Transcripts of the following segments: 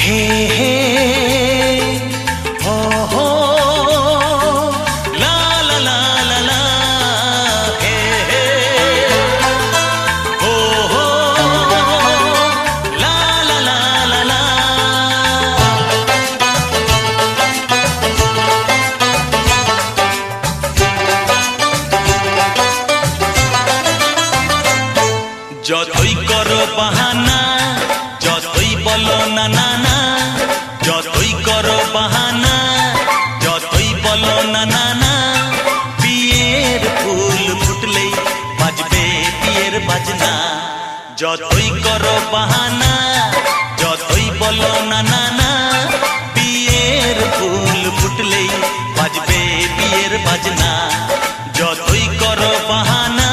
হে হে হো হো লা লা লা লা লা হে হে হো হো লা লা লা লা লা। যতই করো বাহানা, যতই বলো না না না, যতই করো বাহানা, যতই বলো না না না, বিয়ের ফুল ফুটলেই বাজবে বিয়ের বাজনা। যতই করো বাহানা, যতই বলো না না না, বিয়ের ফুল ফুটলেই বাজবে বিয়ের বাজনা। যতই করো বাহানা।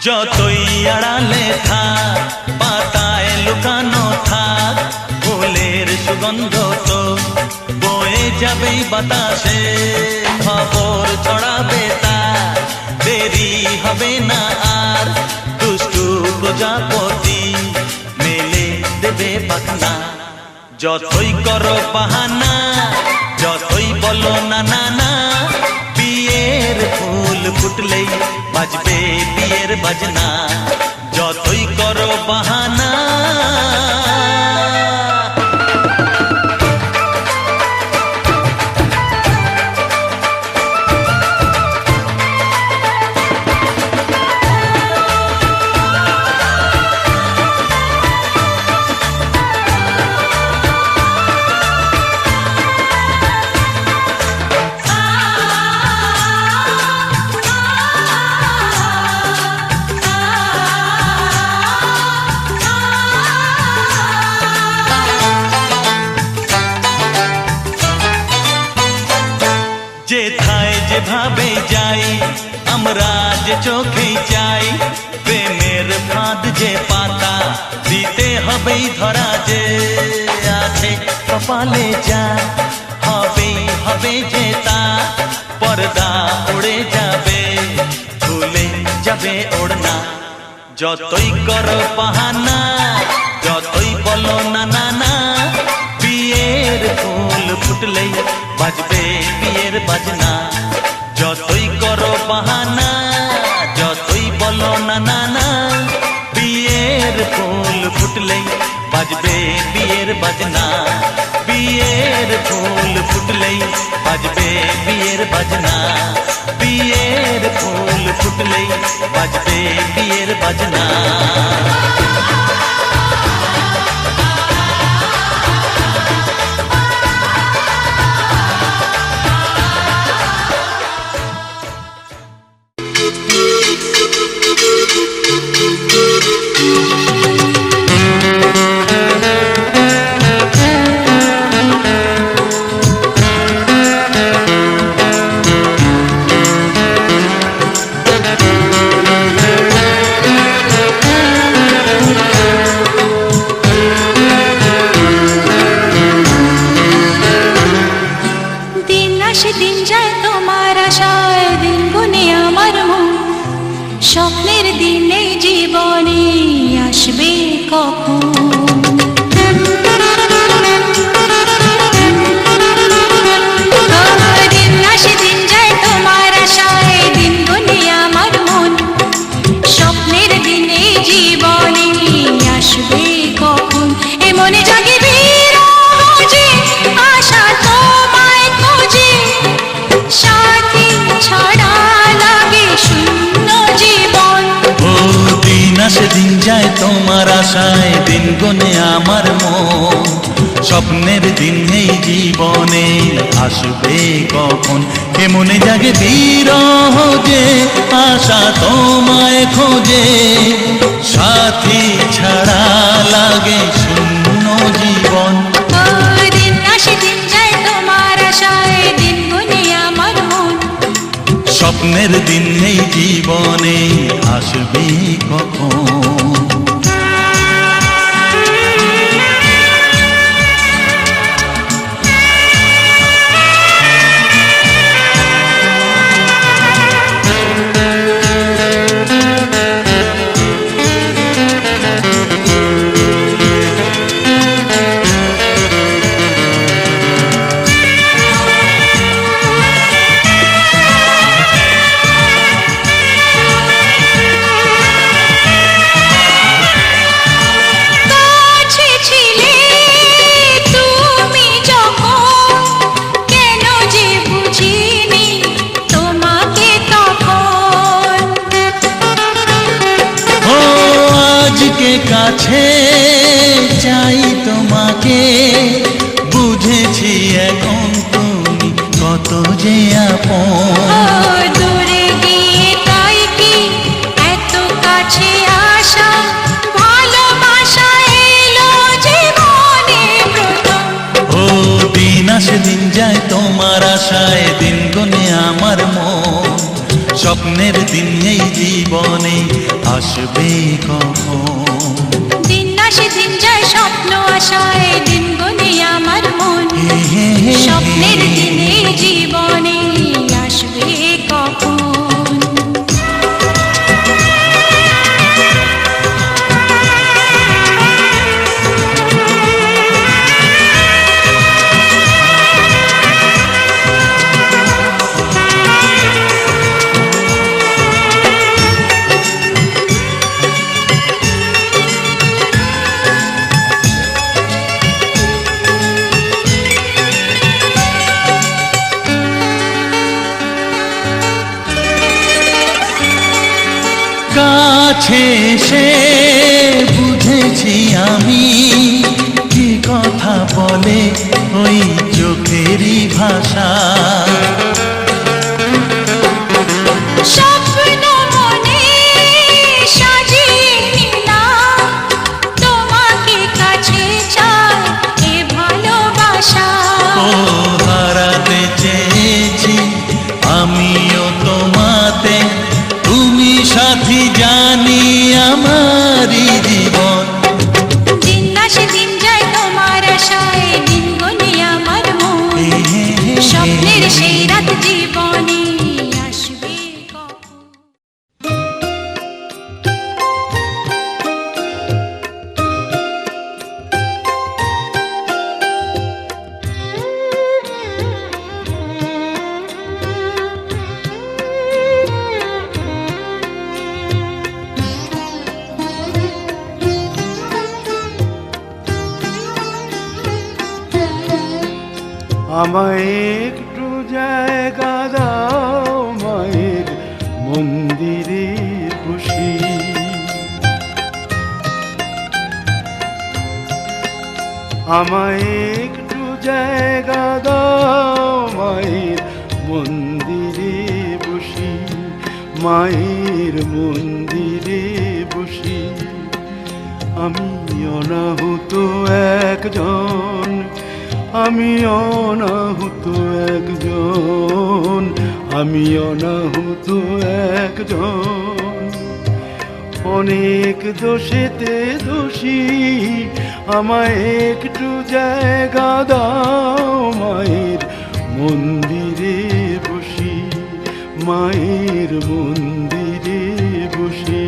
যতই আড়ালে থাক, পাতায় লুকানো থাক, ফুলের সুগন্ধ তো বয়ে যাবেই বাতাসে। খবর ছড়াবে তার, দেরি হবে না আর, দুষ্টু প্রজাপতি মেলে দেবে পাখনা। যতই করো বাহানা, যতই বলো না না না, বিয়ের ফুল ফুটলেই বাজবে বিয়ের বাজনা। যতই করো বাহানা। যেথায় যেভাবে যাই আমরা যে চোখেই চাই, প্রেমের ফাঁদ যে পাতা দিতে হবেই ধরা। যে আছে কপালে যা হবেই হবে যে তা, পর্দা উড়ে যাবে ভুলে যাবে ওড়না। যতই করো বাহানা, যতই বলো না না না, বিয়ের ফুল ফুটলেই বাজবে বিয়ের বাজনা। যতই করো বাহানা, যতই বলো না না না, বিয়ের ফুল ফুটলেই বাজবে বিয়ের বাজনা। বিয়ের ফুল ফুটলেই বাজবে বিয়ের বাজনা। বিয়ের ফুল ফুটলেই বাজবে বিয়ের বাজনা। স্বপ্নের দিনে জীবনে আসবে কখন? দিন আসে দিন যায় তোমার আশায়, দিন গুনে আমার মন। স্বপ্নের দিনে জীবনে আসবে কখন? এ মনে জাগে বিরহ যে আশা তোমায় খোঁজে, সাথী ছাড়া লাগে শূন্য জীবন। ও দিন আসে দিন যায় তোমার আশায়, দিন গুনে আমার মন। স্বপ্নের দিন এই জীবনে আসবে কখন? এ মনে জাগে বিরহ যে আশা তোমায় খোঁজে, সাথী ছাড়া লাগে শূন্য জীবন। দিন আসে দিন যায় তোমার আশায়, দিন গুনে তোমাকে বুঝেছি এখন তুমি কত যে আপন। ও দূরে গিয়ে তাই কি এত কাছে আসা, ভালোবাসা এলো জীবনে প্রথম। ও দিন আসে দিন যায় তোমার আশায়, দিন গুনে আমার মন। স্বপ্নের দিন এই জীবনে আসবে কখন? দিন আসে দিন যায় স্বপ্ন আশায়, দিন গুনে আমার মন। স্বপ্নের দিনে জীবনে আসবে কখন? কাছে এসে বুঝেছি আমি কি কথা বলে ওই চোখেরই ভাষা। স্বপ্ন মনে সাজিয়ে নিলাম, তোমাকে কাছে চাই এ ভালোবাসা। ও হারাতে চেয়েছি আমিও তোমাতে, তুমি সাথী জানি আমারই জীবন। দিন আসে দিন যায় তোমার আশায়, দিন গুনে আমার মন। স্বপ্নের সেই রাত জীবনে আসবে কখন? আমায় একটু জায়গা দাও মায়ের মন্দিরে বসি, আমায় একটু জায়গা দাও মায়ের মন্দিরে বসি, মায়ের মন্দিরে বসি। আমি অনাহুত একজন, আমি অনাহুত একজন, আমি অনাহুত একজন। অনেক দোষেতে দোষী, আমায় একটু জায়গা দাও মায়ের মন্দিরে বসি, মায়ের মন্দিরে বসি।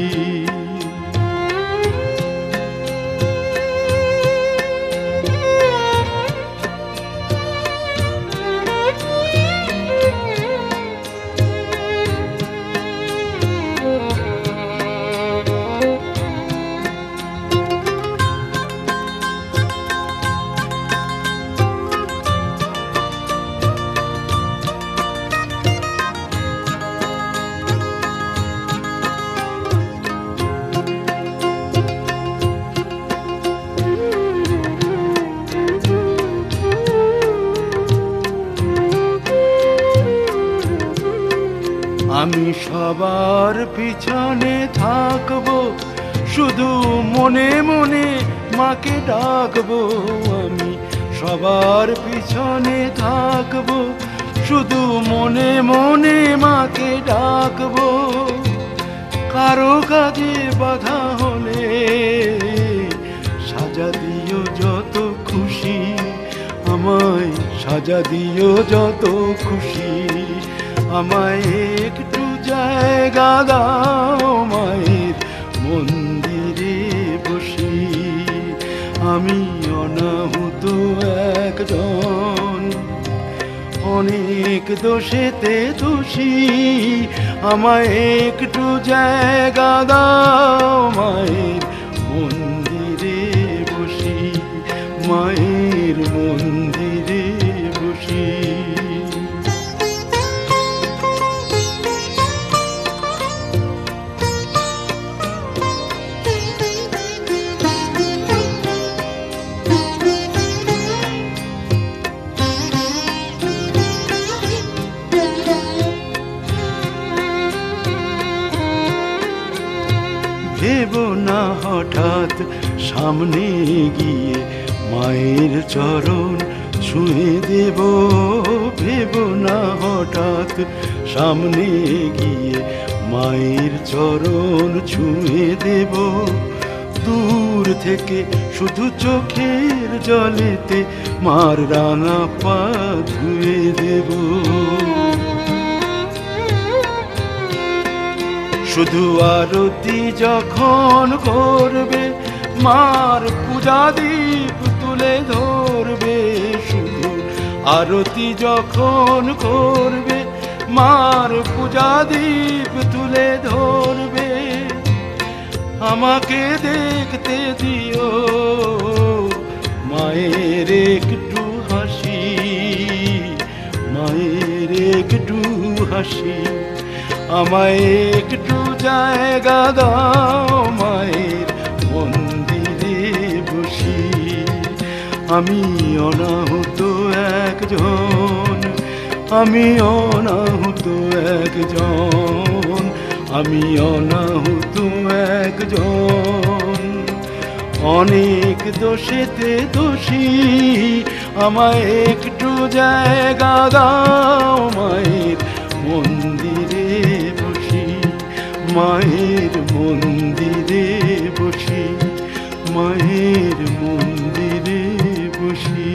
আমি সবার পিছনে থাকবো, শুধু মনে মনে মাকে ডাকবো। আমি সবার পিছনে থাকবো, শুধু মনে মনে মাকে ডাকবো। কারো কাজে বাধা হলে সাজা দিও যত খুশি, আমায় সাজা দিও যত খুশি। আমায় একটু জায়গা দাও মায়ের মন্দিরে বসি, আমি অনাহুত একজন। অনেক দোষেতে দোষী, আমায় একটু জায়গা দাও মায়ের মন্দিরে বসি, মায়ের মন্দিরে বসি। হঠাৎ সামনে গিয়ে মায়ের চরণ ছুঁয়ে দেব, ভেব না হঠাৎ সামনে গিয়ে মায়ের চরণ ছুঁয়ে দেব। দূর থেকে শুধু চোখের জলেতে মার রাঙা পা ধুয়ে দেব। শুধু আরতি যখন করবে মার পূজা দীপ তুলে ধরবে। শুধু আরতি যখন করবে মার পূজা দীপ তুলে ধরবে। আমাকে দেখতে দিও মায়ের একটু হাসি, মায়ের একটু হাসি। আমায় একটু জায়গা দাও মায়ের মন্দিরে বসি। আমি অনাহুত একজন, আমি অনাহুত একজন, আমি অনাহুত একজন। অনেক দোষেতে দোষী, আমায় একটু জায়গা দাও মায়ের মন্দিরে বসি, মায়ের মন্দিরে বসি, মায়ের মন্দিরে বসি।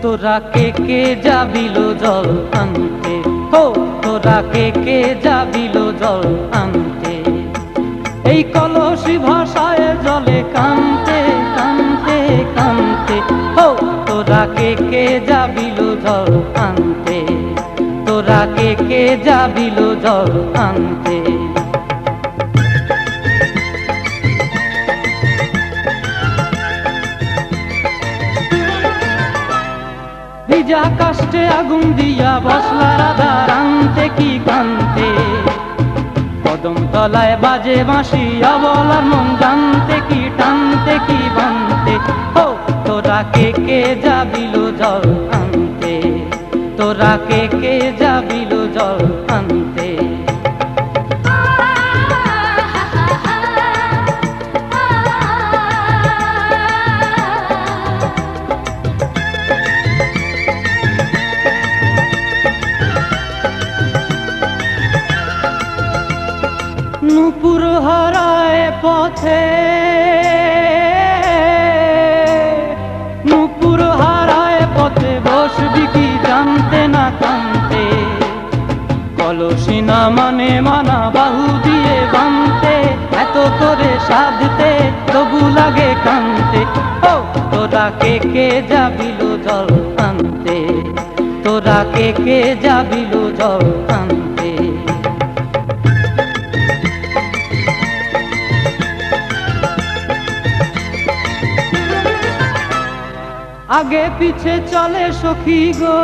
তোরা কে কে যাবিল জল আনতে, হো তোরা কে কে যাবিল জল আনতে। এই কলসি ভাষায় জলে কানতে কানতে কানতে, হো তোরা কে কে যাবিল জল আনতে, তোরা কে কে যাবিল জল আনতে। ভিজা কাষ্টে আগুন দিয়া বসলা রাধা রানতে কি কানতে। কদম তলায় বাজে বাঁশি অবলার মন জানতে কি টানতে কি বানতে। ও তোরা কে কে যাবিল জল আনতে, তোরা কে কে যাবিল জল আনতে। নূপুর হারায় পথে, নূপুর হারায় পথে বসবি কি জানতে না কানতে। কলসি না মানে মানা বাহু দিয়ে বানতে, এত করে সাধতে তবু লাগে কানতে। ও তোরা কে কে যাবিল জল আনতে, তোরা কে কে যাবিল জল আনতে। আগে পিছে চলে সখী গো,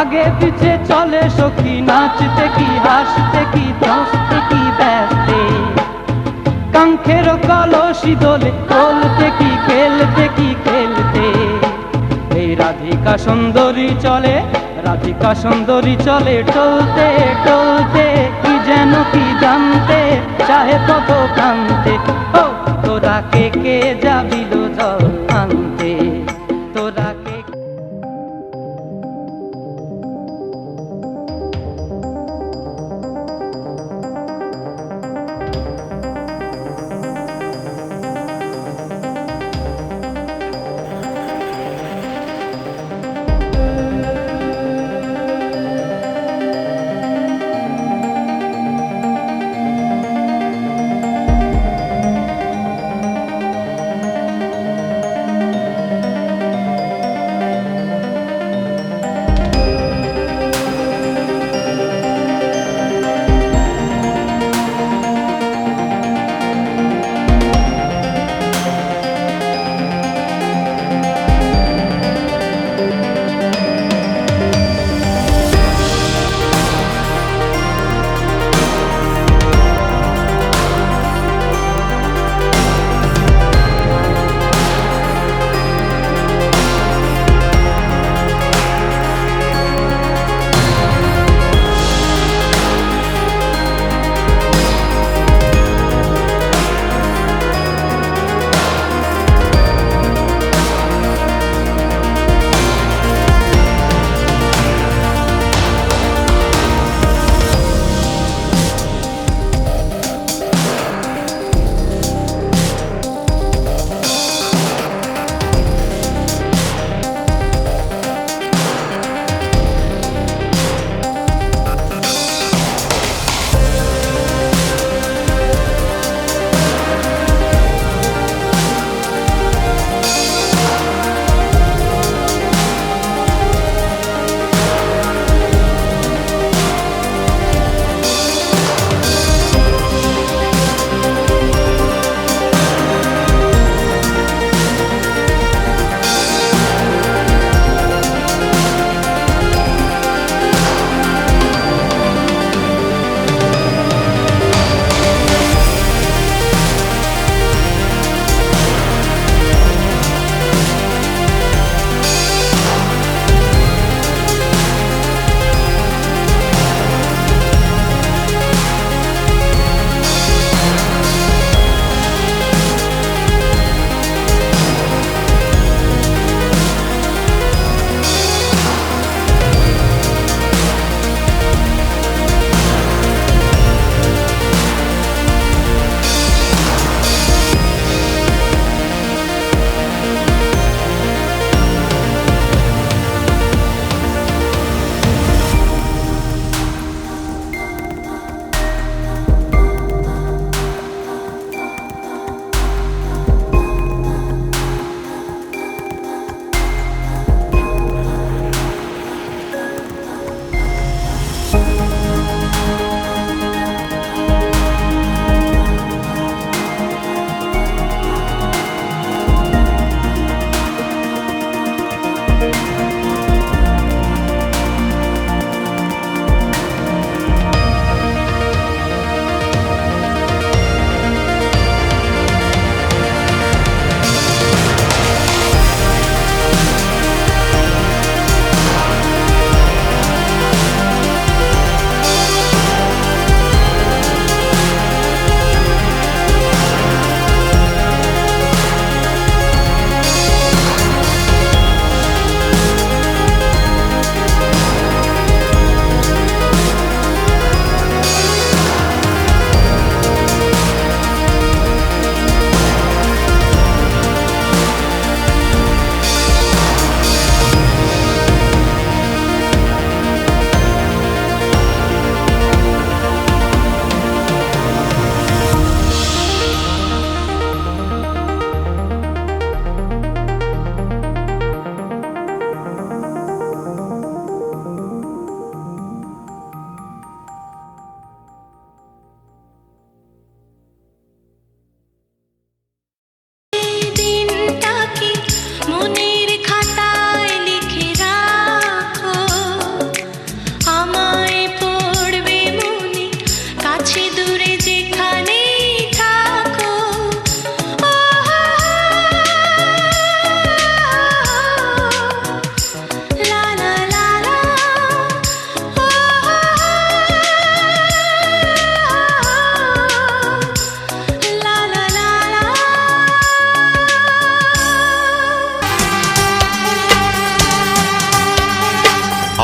আগে পিছে চলে সখী, নাচতে কি হাসতে কি দোস্তে কি ব্যস্তে, কাঙ্ক্ষের কলসি দোলে তোলতে কি খেলতে কি খেলতে। এই রাধিকা সুন্দরী চলে, রাধিকা সুন্দরী চলে টলতে টলতে, কি যেন কি জানতে চাহে কত কান্তে। ও তোরা কে কে যাবিল জল আনতে, তোরা কে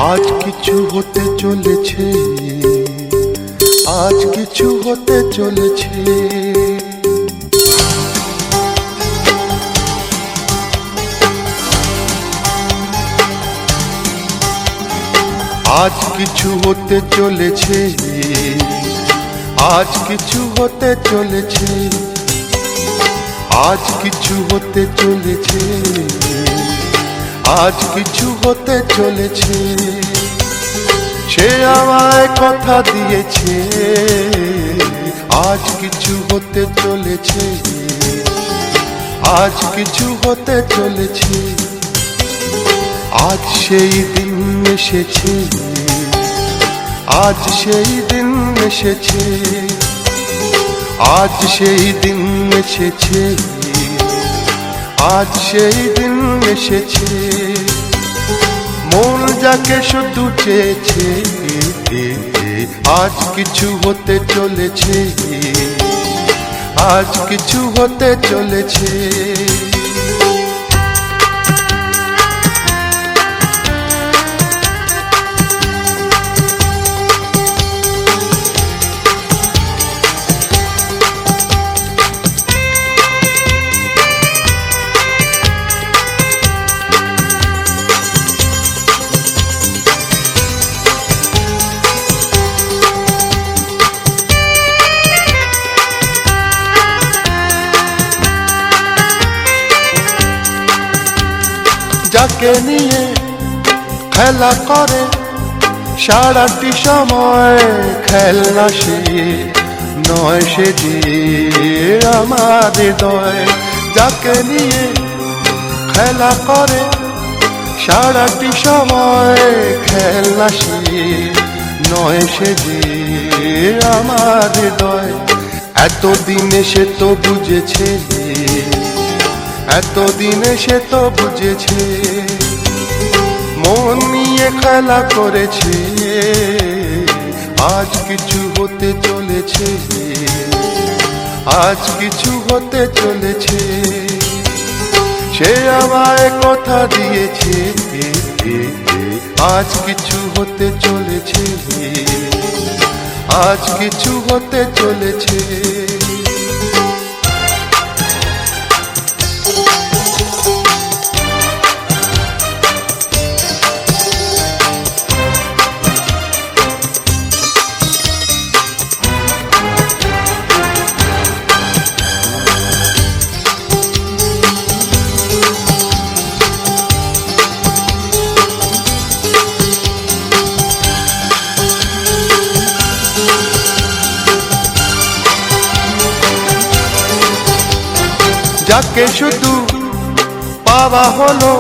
আজ কিছু হতে চলেছে, আজ কিছু হতে চলেছে। আজ কিছু হতে চলেছে, আজ কিছু হতে চলেছে, আজ কিছু হতে চলেছে, আজ কিছু হতে চলেছে। সে আমায় কথা দিয়েছে, আজ কিছু হতে চলেছে, আজ কিছু হতে চলেছে। আজ সেই দিন এসেছে, আজ সেই দিন এসেছে, আজ সেই দিন এসেছে, আজ সেই দিন এসেছে। মন যাকে শুধু চেয়েছে, আজ কিছু হতে চলেছে, আজ কিছু হতে চলেছে। যাকে নিয়ে খেলা করে সারাটি সময়, খেলনা সে নয়, সে যে আমার হৃদয়। যাকে নিয়ে খেলা করে সারাটি সময়, খেলনা সে নয়, সে যে আমার হৃদয়। এতদিনে সে তো বুঝেছে, এতদিনে সে তো বুঝেছে, মন নিয়ে খেলা করেছে। আজ কিছু হতে চলেছে, আজ কিছু হতে চলেছে। সে আমায় কথা দিয়েছে, আজ কিছু হতে চলেছে, আজ কিছু হতে চলেছে। যাকে শুধু পাওয়া হলো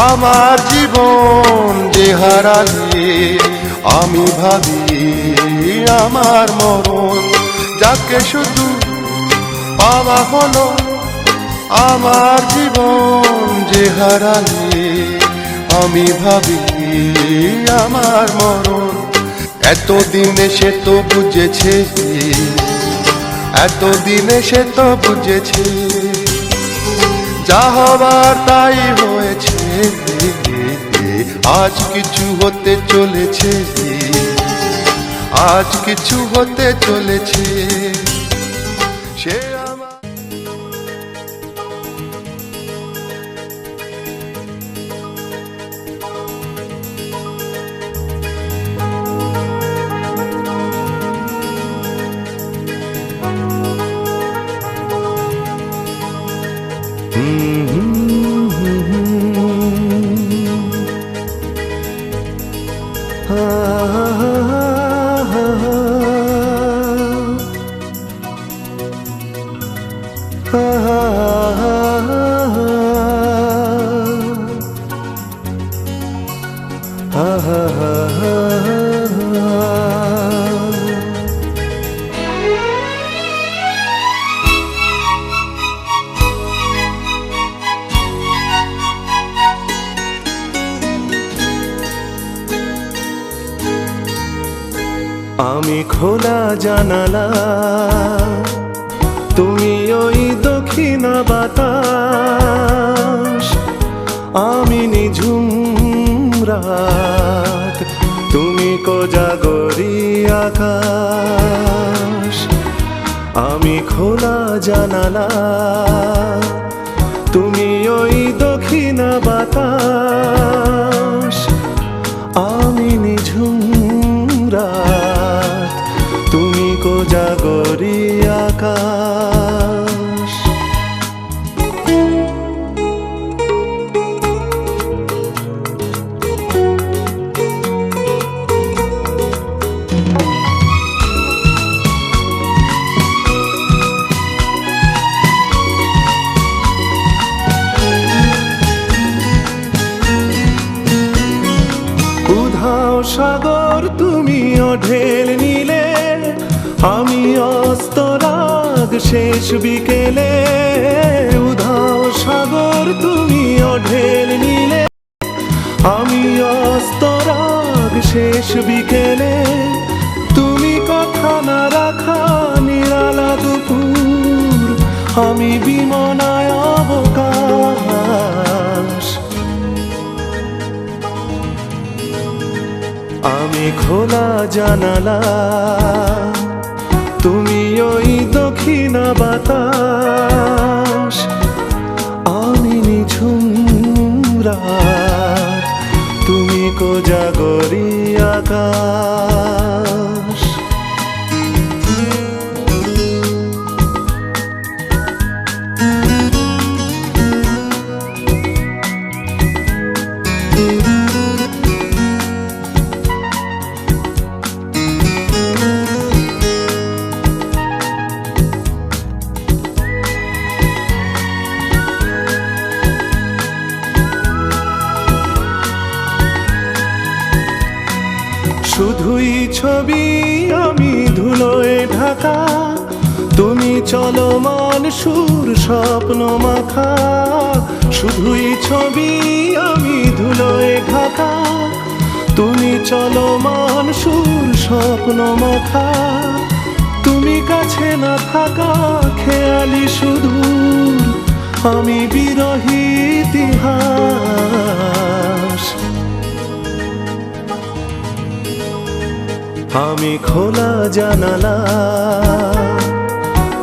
আমার জীবন, যে হারালে আমি ভাবি আমার মরণ। যাকে শুধু পাওয়া হলো আমার জীবন, যে হারালে আমি ভাবি আমার মরণ। এতদিনে সে তো বুঝেছে, এতদিনে সে তো বুঝেছে, যা হবার তাই হয়েছে। আজ কিছু হতে চলেছে, আজ কিছু হতে চলেছে। সে আমার আমি খোলা জানালা, তুমি ওই দক্ষিণা বাতাস, আমি নিঝুম রাত। কোজাগরি আকাশ, আমি খোলা জানালা, তুমি ওই দক্ষিণা বাতাস, আমি নিঝুম রাত, তুমি কোজাগরি আকাশ। উধাও সাগর তুমি ঢেল নিলে, আমি অস্তরাগ শেষ বিকেলে। উধাও সাগর তুমি ঢেল নিলে, আমি অস্তরাগ শেষ বিকেলে। তুমি কথা না রাখা নিরালা দুপুর, আমি বিমনায় অবকাশ। আমি খোলা জানালা, তুমি ওই দক্ষিণা বাতাস, আমি নিঝুম রাত, তুমি কোজাগরি আকাশ। শুধুই ছবি আমি ধুলোয় ঢাকা, তুমি চলমান সুর স্বপ্ন মাখা। শুধুই ছবি আমি ধুলোয় ঢাকা, তুমি চলমান সুর স্বপ্ন মাখা। তুমি কাছে না থাকা খেয়ালি সুদূর, আমি বিরহী ইতিহাস। আমি খোলা জানালা,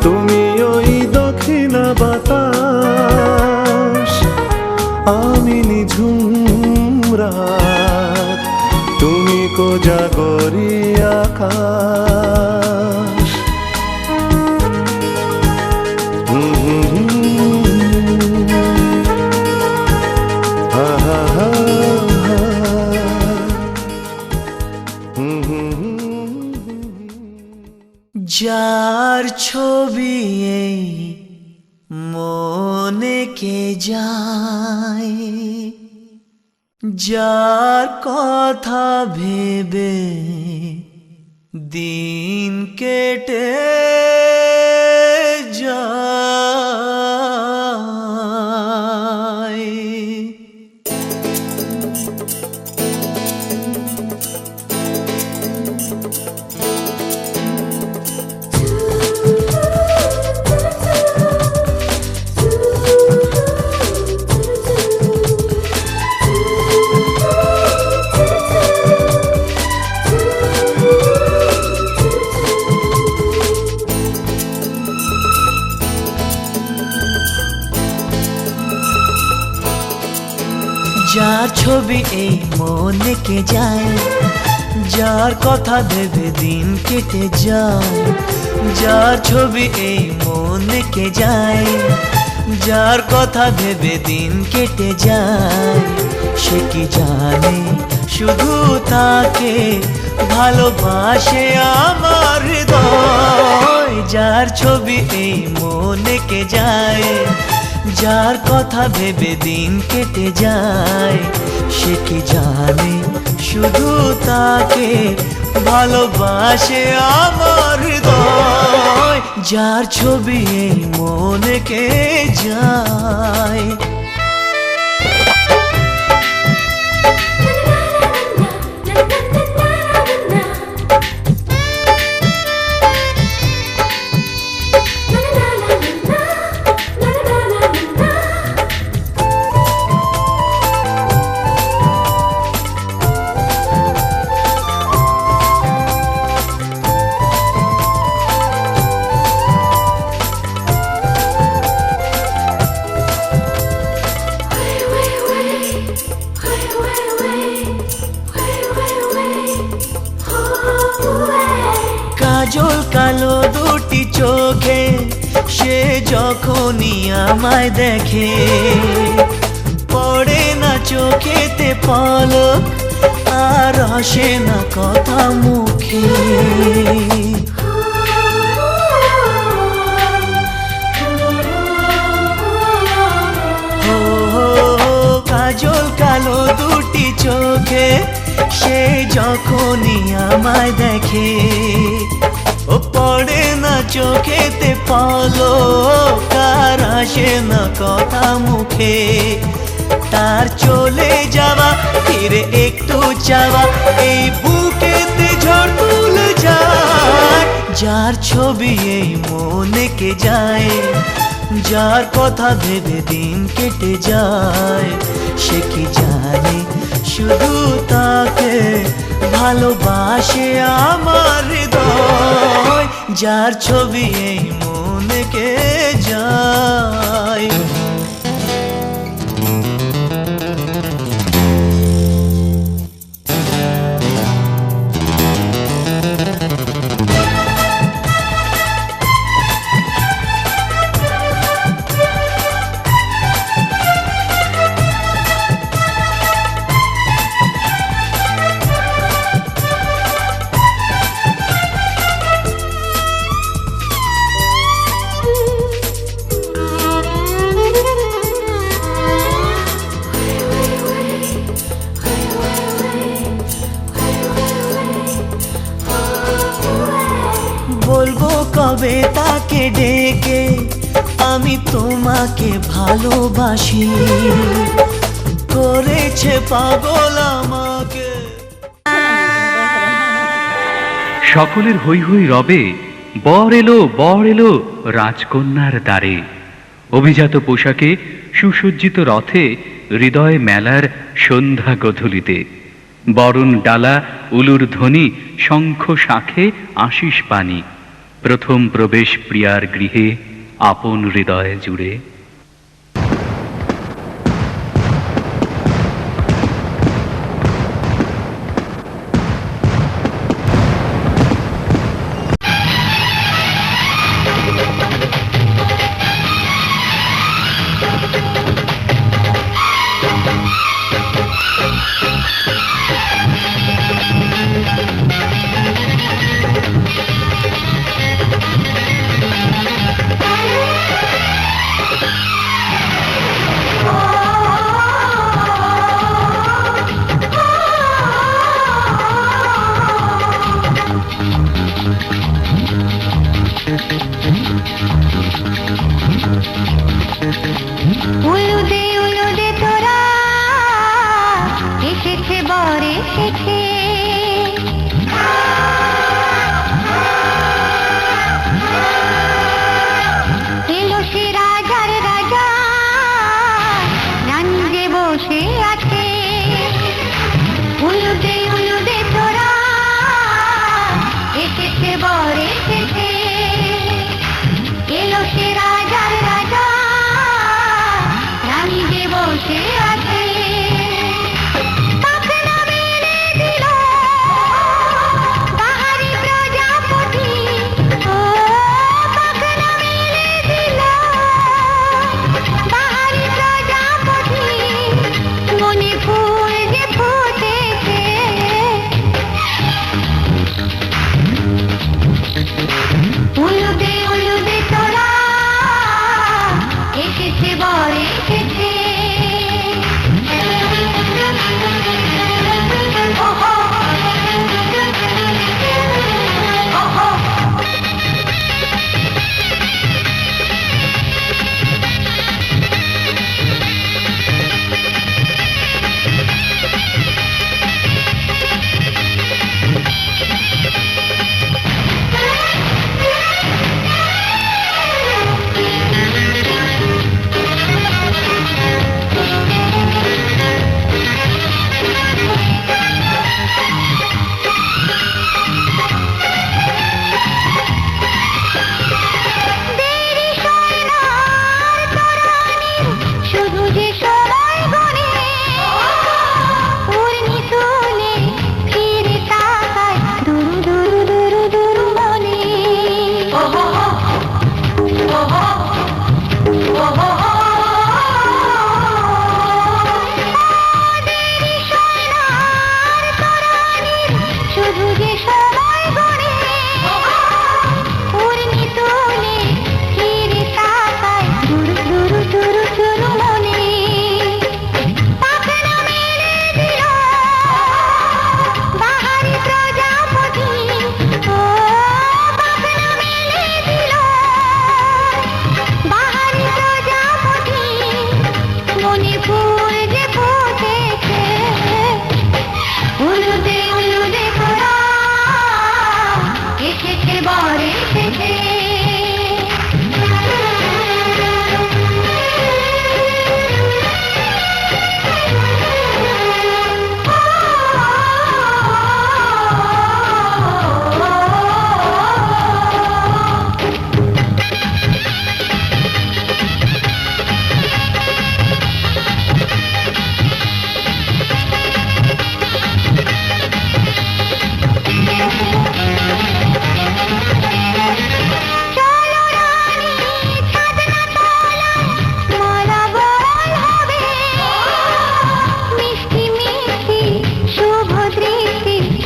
তুমি ওই দক্ষিণা বাতাস, আমি নিঝুম রাত, তুমি কোজাগরি আকাশ। যার ছবি এই মনে কে যায়, যার কথা ভেবে দিন কেটে যায়। যার ছবি এই মনে কে যায়, যার কথা ভেবে দিন কেটে যায়। যার ছবি এই মনে কে যায়, যার কথা ভেবে দিন কেটে যায়। সে কি জানে শুধু তাকে ভালোবাসে আমার হৃদয়। যার ছবি এই মনে কে যায়, যার কথা ভেবে দিন কেটে যায়। সে কি জানে শুধু তাকে ভালোবাসে আমার হৃদয়। যার ছবি এই মনে কে যায়। কালো দুটি চোখে সে যখনই আমায় দেখে, পড়ে না চোখেতে পলক আর আসে না কথা মুখে। কাজল কালো দুটি চোখে সে যখনই আমায় দেখে, ও পড়ে না চোখেতে পলক আর আসে না কথা মুখে। তার চলে যাওয়া ফিরে একটু চাওয়া এই বুকেতে ঝড় তুলে যায়। যার ছবি এই মনে কে যায়, যার কথা ভেবে দিন কেটে যায়, সে কি জানে শুধু তাকে ভালোবাসে আমার হৃদয়। যার ছবি এই মনে কে যায়। বলবো কবে তাকে ডেকে আমি তোমাকে ভালোবাসি, করেছে পাগল আমাকে। সকলের হৈ হৈ রবে, বর এলো রাজকন্যার দ্বারে। অভিজাত পোশাকে সুসজ্জিত রথে হৃদয় মেলার সন্ধ্যা গধূলিতে। বরণ ডালা উলুর ধ্বনি শঙ্খ শাখে আশিস পানি। প্রথম প্রবেশ প্রিয়ার গৃহে আপন হৃদয় জুড়ে। ফুল যে ফুটেছে, উলুদে উলুদে ভরা এসেছে বর এসেছে।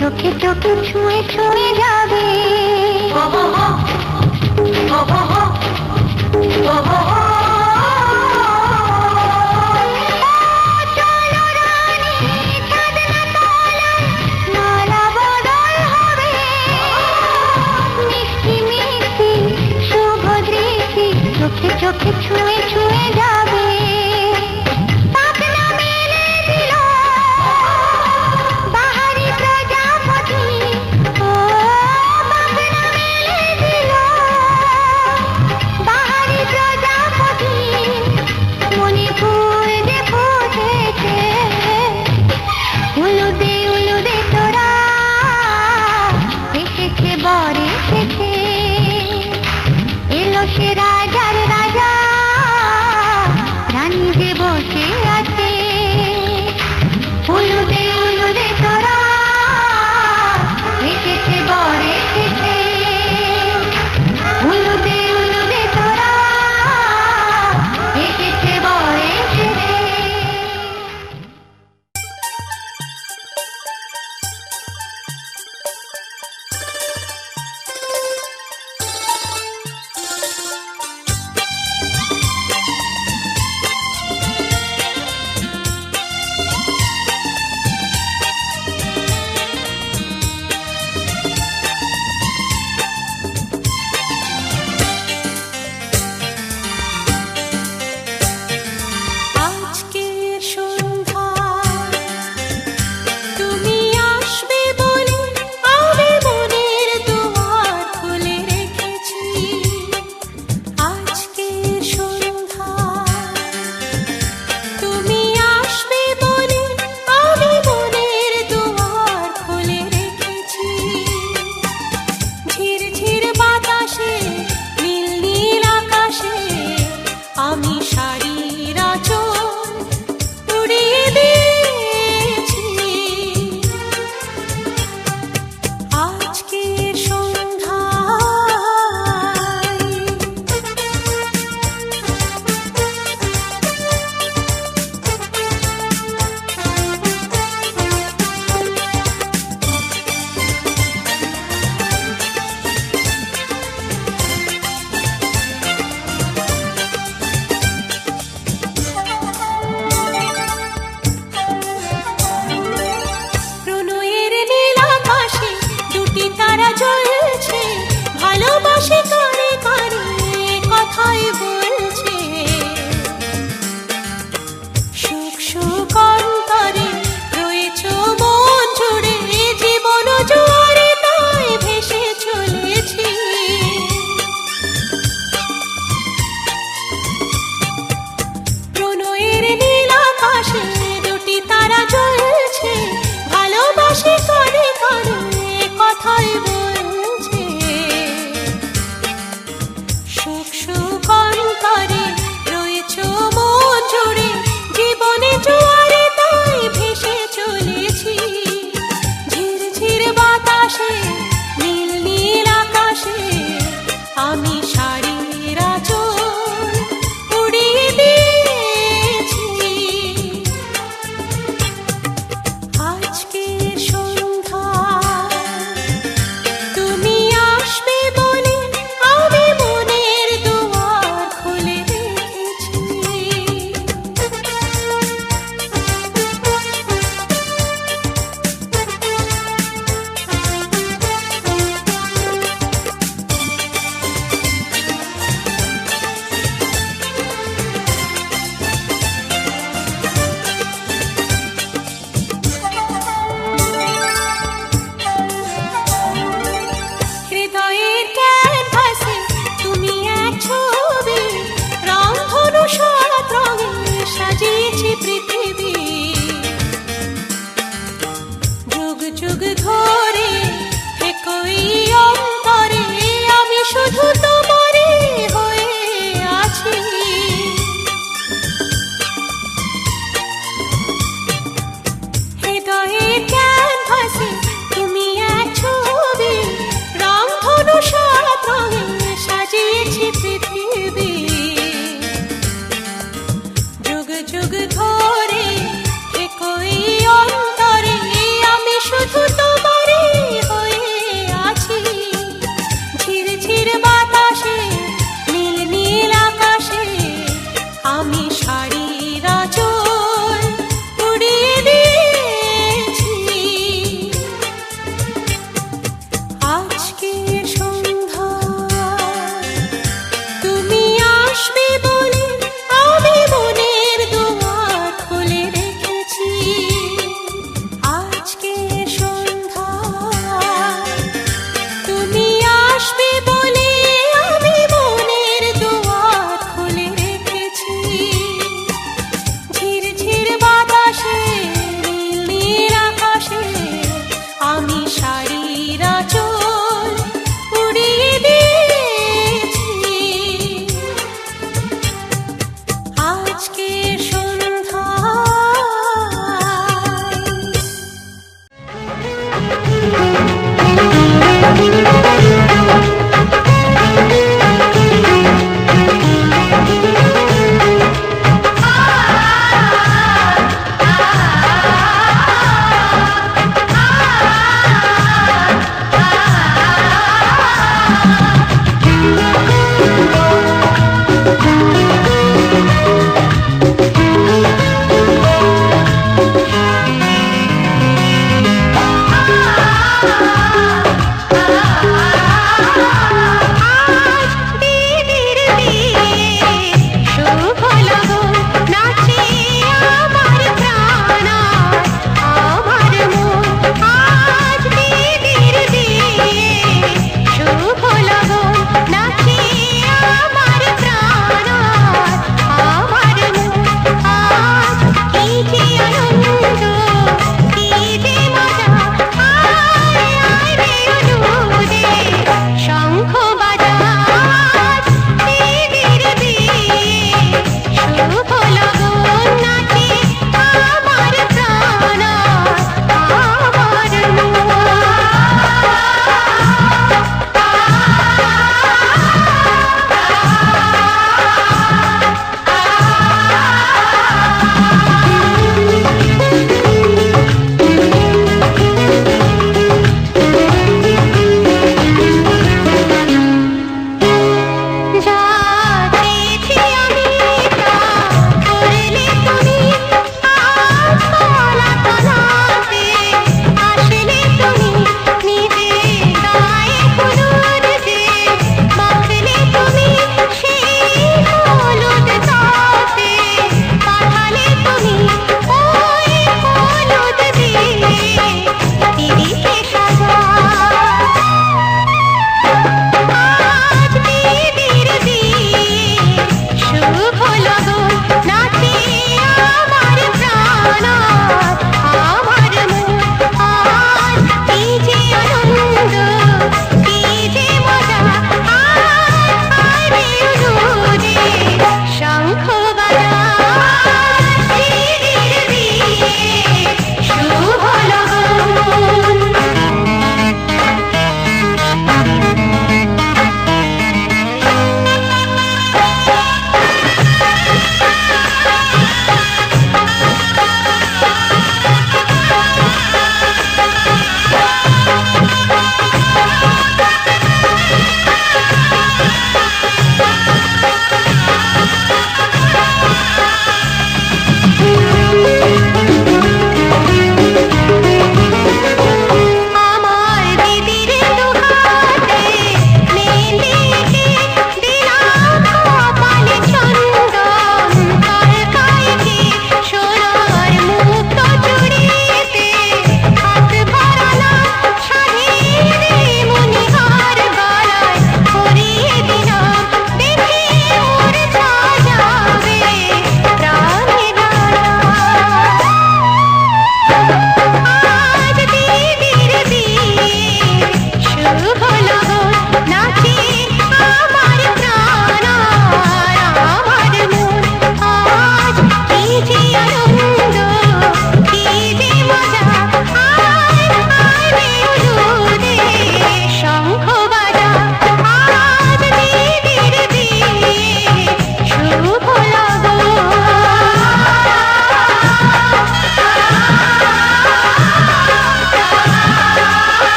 চোখে চোখে ছুঁয়ে ছুঁয়ে যাবে, মালা বদল হবে, মিষ্টি মিষ্টি শুভ দৃষ্টি চোখে চোখে ছুঁয়ে ছুঁয়ে যাবে।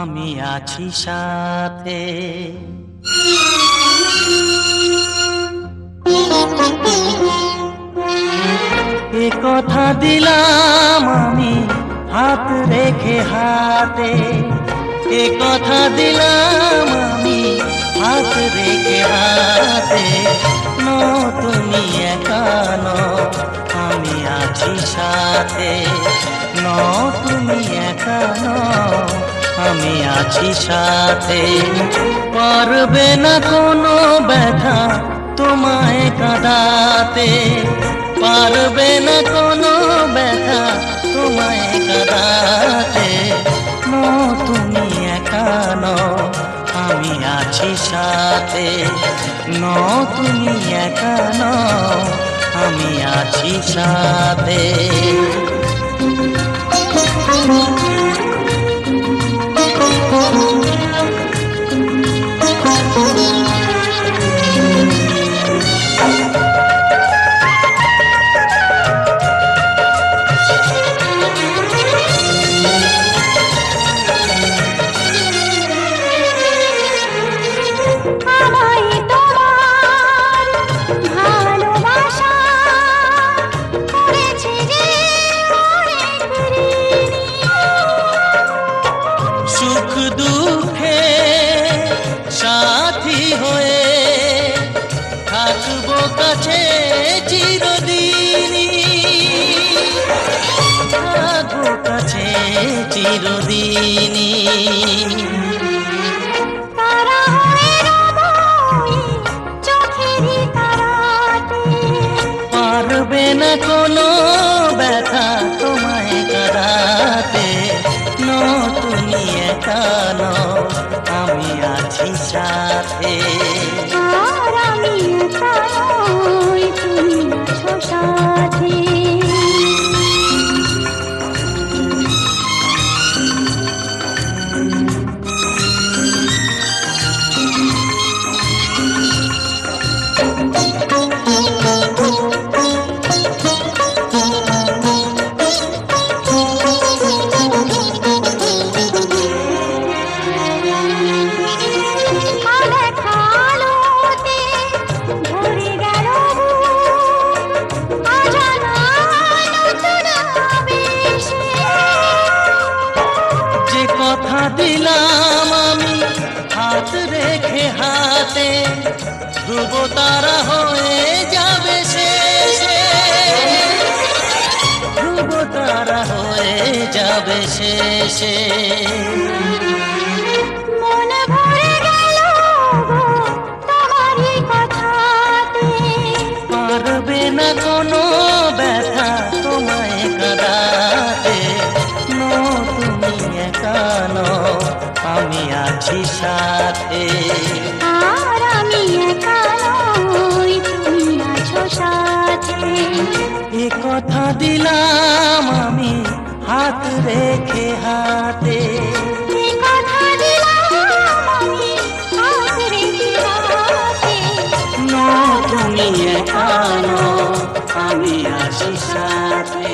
আমি আছি সাথে। এ কথা দিলাম আমি হাত রেখে হাতে, এ কথা দিলাম আমি হাত রেখে হাতে। তুমি একা নও, আমি আছি সাথে। তুমি একা নও, আমি আছি সাথে। পারবে না কোনো ব্যথা তোমায় কাঁদাতে, পারবে না কোনো ব্যথা তোমায় কাঁদাতে। তুমি একা নও, আমি আছি সাথে। তুমি একা নও, আমি আছি সাথে। সুখ দুঃখে সাথী হয়ে থাকবো কাছে চিরদিনই, থাকবো কাছে চিরদিনই। পারবে না কোনো ব্যথা তোমায় কাঁদাতে। তুমি একা নও, আমি আছি সাথে। আমি একা নই, তুমি আছো সাথে। কথা দিলাম আমি হাত রেখে হাতে, ধ্রুব তারা হয়ে যাবে শেষে, ধ্রুব তারা হয়ে যাবে শেষে। মনে ভরে গেল তোমারই কথাতে, পারবে না কোনো ব্যথা তোমায় কাঁদাতে। তুমি একা নও, আমি আছি সাথে। আর আমি একা নই, তুমি আছো সাথে। এ কথা দিলাম আমি হাত রেখে হাতে, এ কথা দিলাম আমি হাত রেখে হাতে। তুমি একা নও, আমি আছি সাথে।